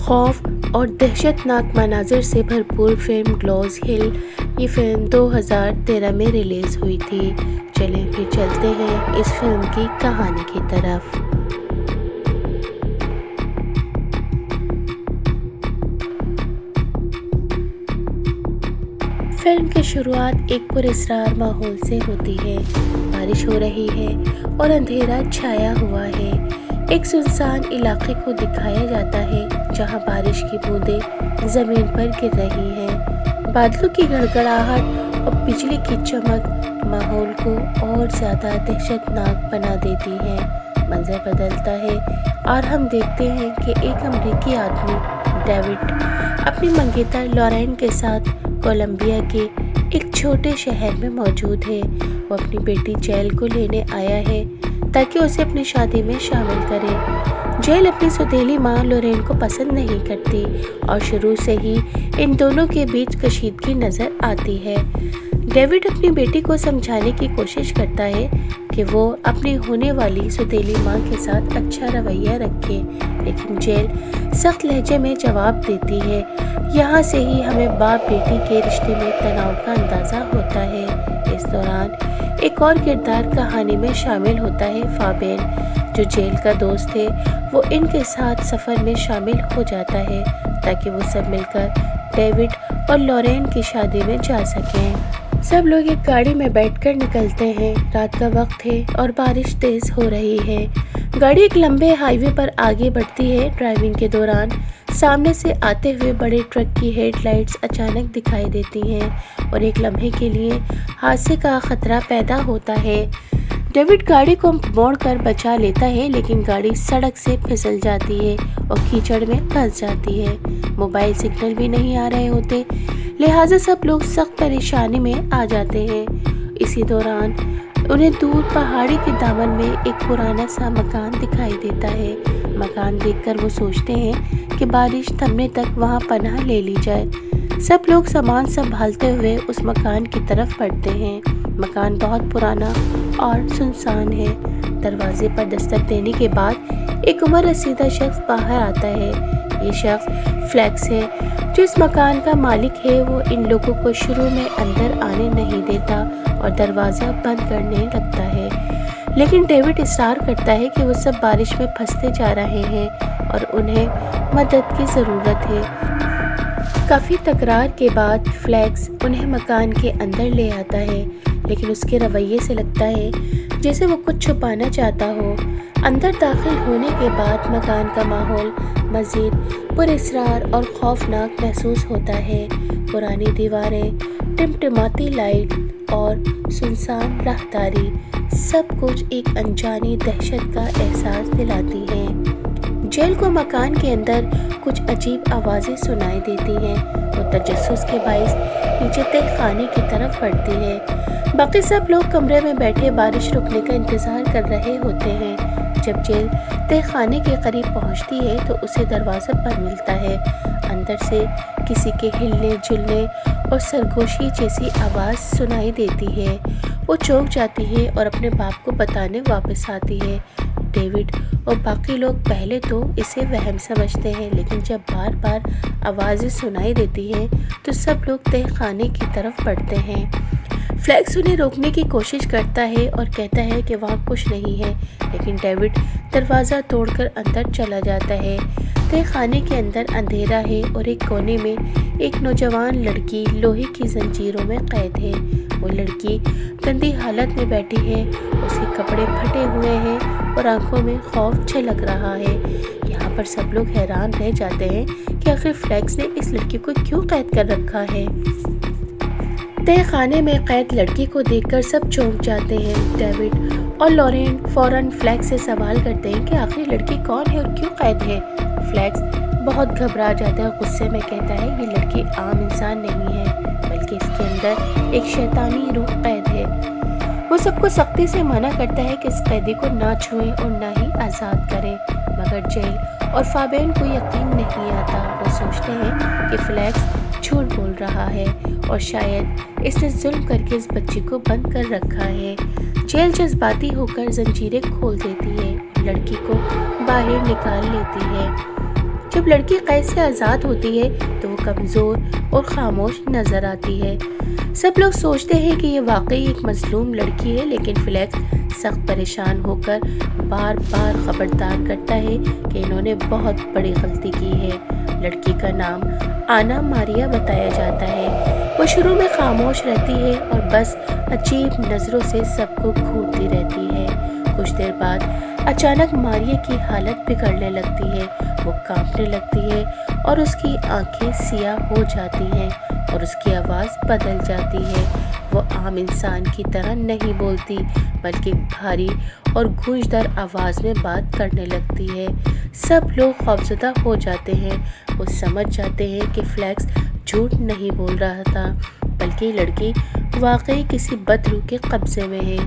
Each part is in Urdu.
خوف اور دہشتناک مناظر سے بھرپور فلم گلوز ہل، یہ فلم 2013 میں ریلیز ہوئی تھی۔ چلیں پھر چلتے ہیں اس فلم کی کہانی کی طرف۔ فلم کی شروعات ایک پراسرار ماحول سے ہوتی ہے۔ بارش ہو رہی ہے اور اندھیرا چھایا ہوا ہے۔ ایک سنسان علاقے کو دکھایا جاتا ہے جہاں بارش کی بوندیں زمین پر گر رہی ہیں۔ بادلوں کی گڑگڑاہٹ اور بجلی کی چمک ماحول کو اور زیادہ دہشتناک بنا دیتی ہے۔ منظر بدلتا ہے اور ہم دیکھتے ہیں کہ ایک امریکی آدمی ڈیوڈ اپنی منگیتر لورین کے ساتھ کولمبیا کے ایک چھوٹے شہر میں موجود ہے۔ وہ اپنی بیٹی جیل کو لینے آیا ہے تاکہ اسے اپنی شادی میں شامل کرے۔ جیل اپنی سوتیلی ماں لورین کو پسند نہیں کرتی اور شروع سے ہی ان دونوں کے بیچ کشیدگی نظر آتی ہے۔ ڈیوڈ اپنی بیٹی کو سمجھانے کی کوشش کرتا ہے کہ وہ اپنی ہونے والی سوتیلی ماں کے ساتھ اچھا رویہ رکھے، لیکن جیل سخت لہجے میں جواب دیتی ہے۔ یہاں سے ہی ہمیں باپ بیٹی کے رشتے میں تناؤ کا اندازہ ہوتا ہے۔ اس دوران ایک اور کردار کہانی میں شامل ہوتا ہے، فابین، جو جیل کا دوست ہے۔ وہ ان کے ساتھ سفر میں شامل ہو جاتا ہے تاکہ وہ سب مل کر ڈیوڈ اور لورین کی شادی میں جا سکیں۔ سب لوگ ایک گاڑی میں بیٹھ کر نکلتے ہیں۔ رات کا وقت ہے اور بارش تیز ہو رہی ہے۔ گاڑی ایک لمبے ہائی وے پر آگے بڑھتی ہے۔ ڈرائیونگ کے دوران سامنے سے آتے ہوئے بڑے ٹرک کی ہیڈ لائٹس اچانک دکھائی دیتی ہیں اور ایک لمحے کے لیے حادثے کا خطرہ پیدا ہوتا ہے۔ ڈیوڈ گاڑی کو موڑ کر بچا لیتا ہے، لیکن گاڑی سڑک سے پھسل جاتی ہے اور کیچڑ میں پھنس جاتی ہے۔ موبائل سگنل بھی نہیں آ رہے ہوتے، لہٰذا سب لوگ سخت پریشانی میں آ جاتے ہیں۔ اسی دوران انہیں دور پہاڑی کے دامن میں ایک پرانا سا مکان دکھائی دیتا ہے۔ مکان دیکھ کر وہ سوچتے ہیں کہ بارش تھمنے تک وہاں پناہ لے لی جائے۔ سب لوگ سامان سنبھالتے ہوئے اس مکان کی طرف بڑھتے ہیں۔ مکان بہت پرانا اور سنسان ہے۔ دروازے پر دستک دینے کے بعد ایک عمر رسیدہ شخص باہر آتا ہے۔ یہ شخص فلیکس ہے، جو اس مکان کا مالک ہے۔ وہ ان لوگوں کو شروع میں اندر آنے نہیں دیتا اور دروازہ بند کرنے لگتا ہے، لیکن ڈیوڈ اصرار کرتا ہے کہ وہ سب بارش میں پھنستے جا رہے ہیں اور انہیں مدد کی ضرورت ہے۔ کافی تکرار کے بعد فلیکس انہیں مکان کے اندر لے آتا ہے، لیکن اس کے رویے سے لگتا ہے جیسے وہ کچھ چھپانا چاہتا ہو۔ اندر داخل ہونے کے بعد مکان کا ماحول مزید پراسرار اور خوفناک محسوس ہوتا ہے۔ پرانی دیواریں، ٹمٹماتی لائٹ اور سنسان راہداری سب کچھ ایک انجانی دہشت کا احساس دلاتی ہیں۔ جیل کو مکان کے اندر کچھ عجیب آوازیں سنائی دیتی ہیں۔ وہ تجسس کے باعث نیچے تہہ خانے کی طرف بڑھتی ہے۔ باقی سب لوگ کمرے میں بیٹھے بارش رکنے کا انتظار کر رہے ہوتے ہیں۔ جب جیل تہہ خانے کے قریب پہنچتی ہے تو اسے دروازہ بند ملتا ہے۔ اندر سے کسی کے ہلنے جلنے اور سرگوشی جیسی آواز سنائی دیتی ہے۔ وہ چونک جاتی ہے اور اپنے باپ کو بتانے واپس آتی ہے۔ ڈیوڈ اور باقی لوگ پہلے تو اسے وہم سمجھتے ہیں، لیکن جب بار بار آوازیں سنائی دیتی ہیں تو سب لوگ تہہ خانے کی طرف بڑھتے ہیں۔ فلیکس انہیں روکنے کی کوشش کرتا ہے اور کہتا ہے کہ وہاں کچھ نہیں ہے، لیکن ڈیوڈ دروازہ توڑ کر اندر چلا جاتا ہے۔ تہہ خانے کے اندر اندھیرا ہے اور ایک کونے میں ایک نوجوان لڑکی لوہے کی زنجیروں میں قید ہے۔ وہ لڑکی گندی حالت میں بیٹھی ہے، اس کے کپڑے پھٹے ہوئے ہیں اور آنکھوں میں خوف جھلک رہا ہے۔ یہاں پر سب لوگ حیران رہ جاتے ہیں کہ آخر فلیکس نے اس لڑکی کو کیوں قید کر رکھا ہے۔ تہہ خانے میں قید لڑکی کو دیکھ کر سب چونک جاتے ہیں۔ ڈیوڈ اور لورین فوراً فلیکس سے سوال کرتے ہیں کہ آخر لڑکی کون ہے اور کیوں قید ہے۔ فلیکس بہت گھبرا جاتا ہے، غصے میں کہتا ہے یہ لڑکی عام انسان نہیں ہے، بلکہ اس کے اندر ایک شیطانی روح قید ہے۔ وہ سب کو سختی سے منع کرتا ہے کہ اس قیدی کو نہ چھوئیں اور نہ ہی آزاد کریں، مگر جیل اور فابین کو یقین نہیں آتا۔ وہ سوچتے ہیں کہ فلیکس جھوٹ بول رہا ہے اور شاید اس نے ظلم کر کے اس بچی کو بند کر رکھا ہے۔ جیل جذباتی ہو کر زنجیریں کھول دیتی ہے اور لڑکی کو باہر نکال لیتی ہے۔ جب لڑکی قید سے آزاد ہوتی ہے تو وہ کمزور اور خاموش نظر آتی ہے۔ سب لوگ سوچتے ہیں کہ یہ واقعی ایک مظلوم لڑکی ہے، لیکن فلیکس سخت پریشان ہو کر بار بار خبردار کرتا ہے کہ انہوں نے بہت بڑی غلطی کی ہے۔ لڑکی کا نام آنا ماریا بتایا جاتا ہے۔ وہ شروع میں خاموش رہتی ہے اور بس عجیب نظروں سے سب کو گھورتی رہتی ہے۔ کچھ دیر بعد اچانک ماریا کی حالت بگڑنے لگتی ہے، وہ کانپنے لگتی ہے اور اس کی آنکھیں سیاہ ہو جاتی ہیں اور اس کی آواز بدل جاتی ہے۔ وہ عام انسان کی طرح نہیں بولتی بلکہ بھاری اور گونجدار آواز میں بات کرنے لگتی ہے۔ سب لوگ خوفزدہ ہو جاتے ہیں۔ وہ سمجھ جاتے ہیں کہ فلیکس جھوٹ نہیں بول رہا تھا بلکہ یہ لڑکی واقعی کسی بد روح کے قبضے میں ہے۔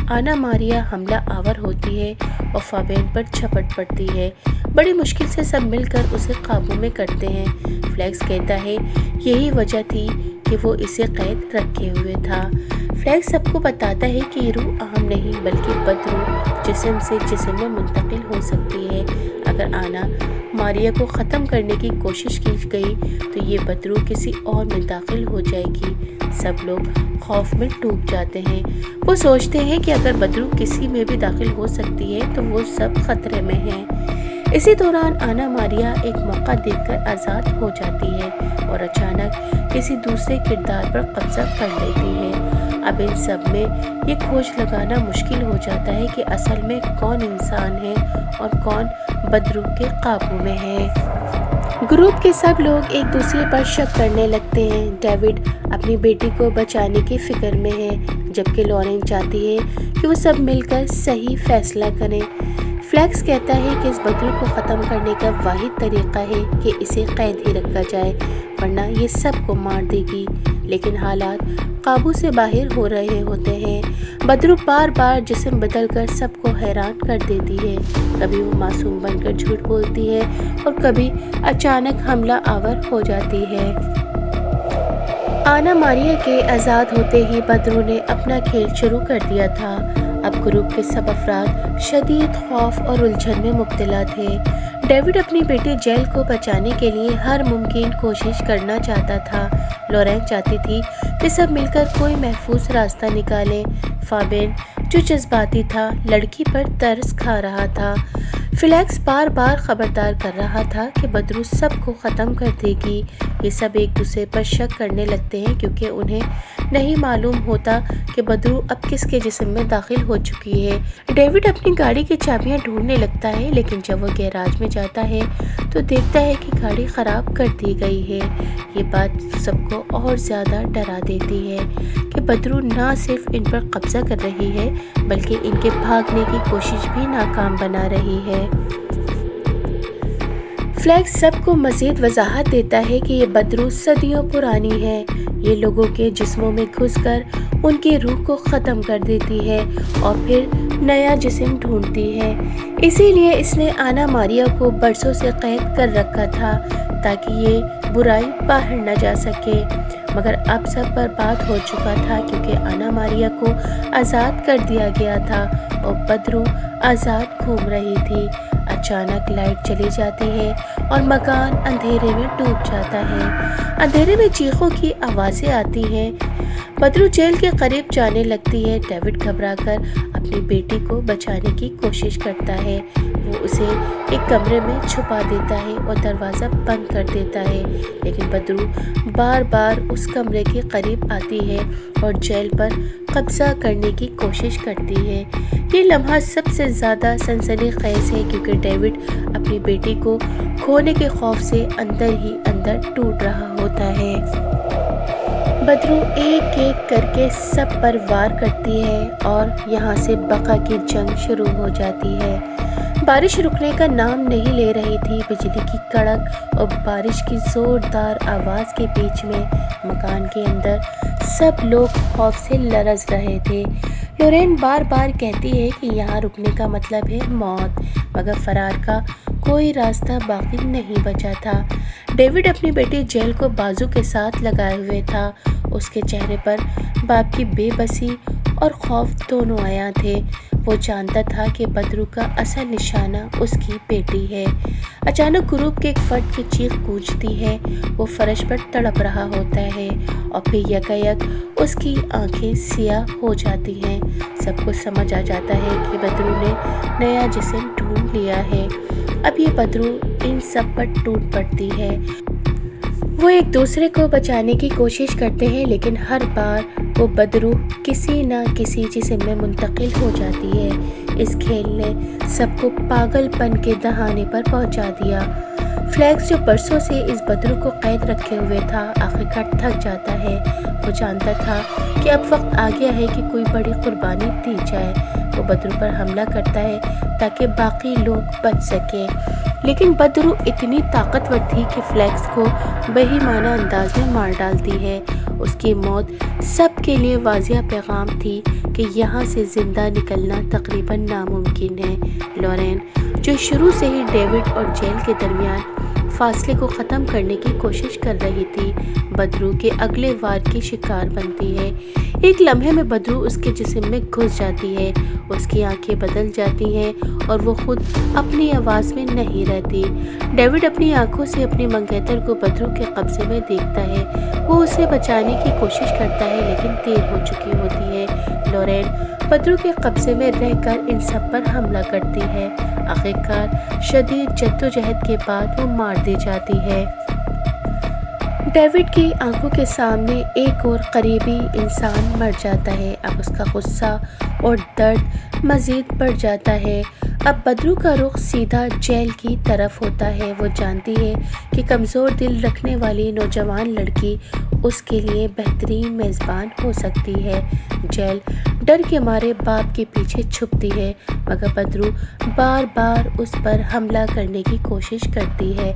آنا ماریا حملہ آور ہوتی ہے اور فابین پر جھپٹ پڑتی ہے۔ بڑی مشکل سے سب مل کر اسے قابو میں کرتے ہیں۔ فلیکس کہتا ہے یہی وجہ تھی کہ وہ اسے قید رکھے ہوئے تھا۔ فلیکس سب کو بتاتا ہے کہ یہ روح عام نہیں بلکہ بد روح جسم سے جسم میں منتقل ہو سکتی ہے۔ اگر آنا ماریا کو ختم کرنے کی کوشش کی گئی تو یہ بد روح کسی اور میں داخل ہو جائے گی۔ سب لوگ خوف میں ڈوب جاتے ہیں۔ وہ سوچتے ہیں کہ اگر بد روح کسی میں بھی داخل ہو سکتی ہے تو وہ سب خطرے میں ہیں۔ اسی دوران آنا ماریا ایک موقع دیکھ کر آزاد ہو جاتی ہے اور اچانک کسی دوسرے کردار پر قبضہ کر لیتی ہے۔ اب ان سب میں یہ کھوج لگانا مشکل ہو جاتا ہے کہ اصل میں کون انسان ہے اور کون بدروح کے قابو میں ہے۔ گروپ کے سب لوگ ایک دوسرے پر شک کرنے لگتے ہیں۔ ڈیوڈ اپنی بیٹی کو بچانے کی فکر میں ہے جبکہ لورین چاہتی ہے کہ وہ سب مل کر صحیح فیصلہ کریں۔ فلیکس کہتا ہے کہ اس بدروح کو ختم کرنے کا واحد طریقہ ہے کہ اسے قید ہی رکھا جائے ورنہ یہ سب کو مار دے گی، لیکن حالات قابو سے باہر ہو رہے ہوتے ہیں۔ بدروح بار بار جسم بدل کر سب کو حیران کر دیتی ہے۔ کبھی وہ معصوم بن کر جھوٹ بولتی ہے اور کبھی اچانک حملہ آور ہو جاتی ہے۔ آنا ماریا کے آزاد ہوتے ہی بدروح نے اپنا کھیل شروع کر دیا تھا۔ اب گروپ کے سب افراد شدید خوف اور الجھن میں مبتلا تھے۔ ڈیوڈ اپنی بیٹی جیل کو بچانے کے لیے ہر ممکن کوشش کرنا چاہتا تھا۔ لورین چاہتی تھی کہ سب مل کر کوئی محفوظ راستہ نکالیں۔ فابین جو جذباتی تھا لڑکی پر ترس کھا رہا تھا۔ فلیکس بار بار خبردار کر رہا تھا کہ بدروح سب کو ختم کر دے گی۔ یہ سب ایک دوسرے پر شک کرنے لگتے ہیں کیونکہ انہیں نہیں معلوم ہوتا کہ بدروح اب کس کے جسم میں داخل ہو چکی ہے۔ ڈیوڈ اپنی گاڑی کی چابیاں ڈھونڈنے لگتا ہے لیکن جب وہ گیراج میں جاتا ہے تو دیکھتا ہے کہ گاڑی خراب کر دی گئی ہے۔ یہ بات سب کو اور زیادہ ڈرا دیتی ہے کہ بدروح نہ صرف ان پر قبضہ کر رہی ہے بلکہ ان کے بھاگنے کی کوشش بھی ناکام بنا رہی ہے۔ فلیکس سب کو مزید وضاحت دیتا ہے کہ یہ بدروح صدیوں پرانی ہے۔ یہ لوگوں کے جسموں میں گھس کر ان کی روح کو ختم کر دیتی ہے اور پھر نیا جسم ڈھونڈتی ہے۔ اسی لیے اس نے آنا ماریا کو برسوں سے قید کر رکھا تھا تاکہ یہ برائی باہر نہ جا سکے، مگر اب سب برباد ہو چکا تھا کیونکہ آنا ماریا کو آزاد کر دیا گیا تھا اور بدروح آزاد گھوم رہی تھی۔ اچانک لائٹ چلی جاتی ہے اور مکان اندھیرے میں ڈوب جاتا ہے۔ اندھیرے میں چیخوں کی آوازیں آتی ہیں۔ بدروح جیل کے قریب جانے لگتی ہے۔ ڈیوڈ گھبرا کر اپنی بیٹی کو بچانے کی کوشش کرتا ہے۔ وہ اسے ایک کمرے میں چھپا دیتا ہے اور دروازہ بند کر دیتا ہے، لیکن بدروح بار بار اس کمرے کے قریب آتی ہے اور جیل پر قبضہ کرنے کی کوشش کرتی ہے۔ یہ لمحہ سب سے زیادہ سنسنی خیز ہے کیونکہ ڈیوڈ اپنی بیٹی کو کھونے کے خوف سے اندر ہی اندر ٹوٹ رہا ہوتا ہے۔ بدروح ایک ایک کر کے سب پر وار کرتی ہے اور یہاں سے بقا کی جنگ شروع ہو جاتی ہے۔ بارش رکنے کا نام نہیں لے رہی تھی۔ بجلی کی کڑک اور بارش کی زوردار آواز کے بیچ میں مکان کے اندر سب لوگ خوف سے لرز رہے تھے۔ لورین بار بار کہتی ہے کہ یہاں رکنے کا مطلب ہے موت، مگر فرار کا کوئی راستہ باقی نہیں بچا تھا۔ ڈیوڈ اپنی بیٹی جیل کو بازو کے ساتھ لگائے ہوئے تھا۔ اس کے چہرے پر باپ کی بے بسی اور خوف دونوں عیاں تھے۔ وہ جانتا تھا کہ بدرو کا اصل نشانہ اس کی بیٹی ہے۔ اچانک گروپ کے ایک فرد کی چیخ گونجتی ہے۔ وہ فرش پر تڑپ رہا ہوتا ہے اور پھر یکایک اس کی آنکھیں سیاہ ہو جاتی ہیں۔ سب کو سمجھ آ جاتا ہے کہ بدرو نے نیا جسم ڈھونڈ لیا ہے۔ اب یہ بدرو ان سب پر ٹوٹ پڑتی ہے۔ وہ ایک دوسرے کو بچانے کی کوشش کرتے ہیں، لیکن ہر بار وہ بدرو کسی نہ کسی جسم میں منتقل ہو جاتی ہے۔ اس کھیل نے سب کو پاگل پن کے دہانے پر پہنچا دیا۔ فلیکس جو برسوں سے اس بدرو کو قید رکھے ہوئے تھا، آخرکار تھک جاتا ہے۔ وہ جانتا تھا کہ اب وقت آ گیا ہے کہ کوئی بڑی قربانی دی جائے۔ وہ بدرو پر حملہ کرتا ہے تاکہ باقی لوگ بچ سکیں، لیکن بدرو اتنی طاقتور تھی کہ فلیکس کو بہیمانہ انداز میں مار ڈالتی ہے۔ اس کی موت سب کے لیے واضح پیغام تھی کہ یہاں سے زندہ نکلنا تقریباً ناممکن ہے۔ لورین، جو شروع سے ہی ڈیوڈ اور جیل کے درمیان فاصلے کو ختم کرنے کی کوشش کر رہی تھی، بدرو کے اگلے وار کی شکار بنتی ہے۔ ایک لمحے میں بدرو اس کے جسم میں گھس جاتی ہے۔ اس کی آنکھیں بدل جاتی ہیں اور وہ خود اپنی آواز میں نہیں رہتی۔ ڈیوڈ اپنی آنکھوں سے اپنی منگیتر کو بدرو کے قبضے میں دیکھتا ہے۔ وہ اسے بچانے کی کوشش کرتا ہے، لیکن دیر ہو چکی ہوتی ہے۔ لورین بدرو کے قبضے میں رہ کر ان سب پر حملہ کرتی ہے۔ آخرکار شدید جدوجہد کے بعد وہ مار دی جاتی ہے۔ ڈیوڈ کی آنکھوں کے سامنے ایک اور قریبی انسان مر جاتا ہے۔ اب اس کا غصہ اور درد مزید بڑھ جاتا ہے۔ اب بدرو کا رخ سیدھا جیل کی طرف ہوتا ہے۔ وہ جانتی ہے کہ کمزور دل رکھنے والی نوجوان لڑکی اس کے لیے بہترین میزبان ہو سکتی ہے۔ جیل ڈر کے مارے باپ کے پیچھے چھپتی ہے، مگر بدرو بار بار اس پر حملہ کرنے کی کوشش کرتی ہے۔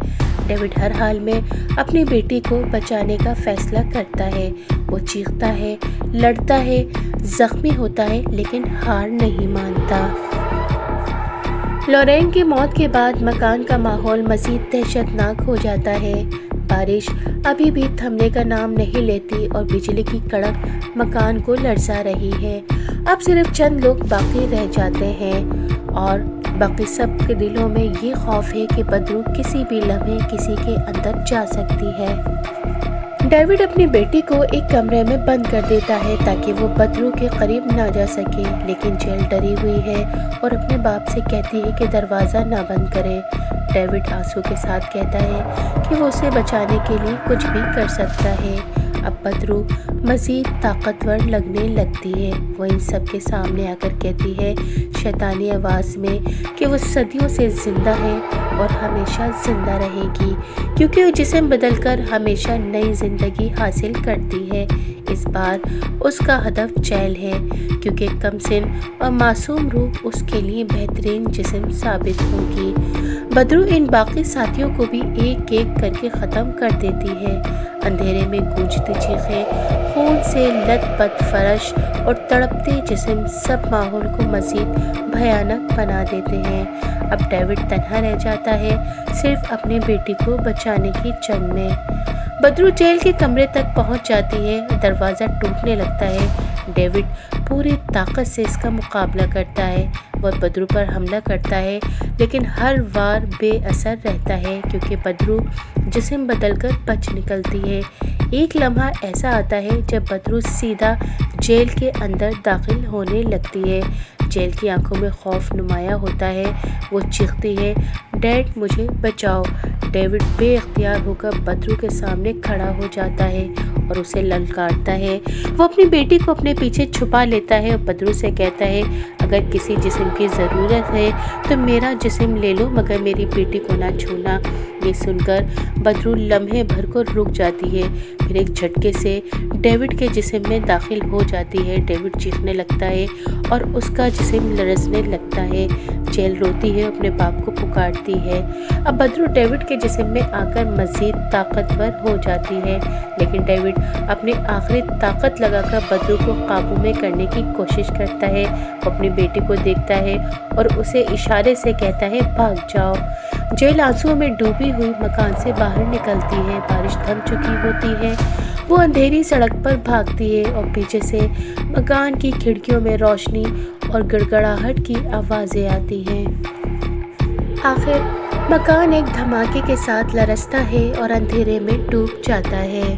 ڈیوڈ ہر حال میں اپنی بیٹی کو بچانے کا فیصلہ کرتا ہے۔ وہ چیختا ہے، لڑتا ہے، زخمی ہوتا ہے، لیکن ہار نہیں مانتا۔ لورین کی موت کے بعد مکان کا ماحول مزید دہشت ناک ہو جاتا ہے۔ بارش ابھی بھی تھمنے کا نام نہیں لیتی اور بجلی کی کڑک مکان کو لرزا رہی ہے۔ اب صرف چند لوگ باقی رہ جاتے ہیں اور باقی سب کے دلوں میں یہ خوف ہے کہ بدرو کسی بھی لمحے کسی کے اندر جا سکتی ہے۔ ڈیوڈ اپنی بیٹی کو ایک کمرے میں بند کر دیتا ہے تاکہ وہ بدرو کے قریب نہ جا سکے، لیکن جیل ڈری ہوئی ہے اور اپنے باپ سے کہتی ہے کہ دروازہ نہ بند کرے۔ ڈیوڈ آنسو کے ساتھ کہتا ہے کہ وہ اسے بچانے کے لیے کچھ بھی کر سکتا ہے۔ اب بدرو مزید طاقتور لگنے لگتی ہے۔ وہ ان سب کے سامنے آ کر کہتی ہے شیطانی آواز میں کہ وہ صدیوں سے زندہ ہے اور ہمیشہ زندہ رہے گی، کیونکہ وہ جسم بدل کر ہمیشہ نئی زندگی حاصل کرتی ہے۔ اس بار اس کا ہدف جیل ہے، کیونکہ کم سن اور معصوم روح اس کے لیے بہترین جسم ثابت ہوگی۔ بدرو ان باقی ساتھیوں کو بھی ایک ایک کر کے ختم کر دیتی ہے۔ اندھیرے میں گونجتی چیخیں، خون سے لت پت فرش اور تڑپتے جسم سب ماحول کو مزید بھیانک بنا دیتے ہیں۔ اب ڈیوڈ تنہا رہ جاتا ہے، صرف اپنی بیٹی کو بچانے کی جنگ میں۔ بدرو جیل کے کمرے تک پہنچ جاتی ہے، دروازہ ٹوٹنے لگتا ہے۔ ڈیوڈ پوری طاقت سے اس کا مقابلہ کرتا ہے۔ وہ بدرو پر حملہ کرتا ہے، لیکن ہر وار بے اثر رہتا ہے، کیونکہ بدرو جسم بدل کر بچ نکلتی ہے۔ ایک لمحہ ایسا آتا ہے جب بدرو سیدھا جیل کے اندر داخل ہونے لگتی ہے۔ جیل کی آنکھوں میں خوف نمایاں ہوتا ہے۔ وہ چیختی ہے، ڈیڈ مجھے بچاؤ۔ ڈیوڈ بے اختیار ہو کر بدرو کے سامنے کھڑا ہو جاتا ہے اور اسے للکارتا ہے۔ وہ اپنی بیٹی کو اپنے پیچھے چھپا لیتا ہے اور بدرو سے کہتا ہے اگر کسی جسم کی ضرورت ہے تو میرا جسم لے لو، مگر میری بیٹی کو نہ چھونا۔ یہ سن کر بدرو لمحے بھر کو رک جاتی ہے، پھر ایک جھٹکے سے ڈیوڈ کے جسم میں داخل ہو جاتی ہے۔ ڈیوڈ چیخنے لگتا ہے اور اس کا جسم لرزنے لگتا ہے۔ لگتا ہے۔ جیل روتی ہے، اپنے باپ کو پکارتی ہے۔ اب بدرو ڈیوڈ کے جسم میں آ کر مزید طاقتور ہو جاتی ہے، لیکن ڈیوڈ اپنی آخری طاقت لگا کر بدرو کو قابو میں کرنے کی کوشش کرتا ہے۔ وہ اپنی بیٹی کو دیکھتا ہے اور اسے اشارے سے کہتا ہے بھاگ جاؤ۔ جیل آنسوؤں میں ڈوبی ہوئی مکان سے باہر نکلتی ہے۔ بارش تھم چکی ہوتی ہے۔ وہ اندھیری سڑک پر بھاگتی ہے اور پیچھے سے مکان کی کھڑکیوں میں روشنی اور گڑگڑاہٹ کی آوازیں آتی ہیں۔ آخر مکان ایک دھماکے کے ساتھ لرزتا ہے اور اندھیرے میں ڈوب جاتا ہے۔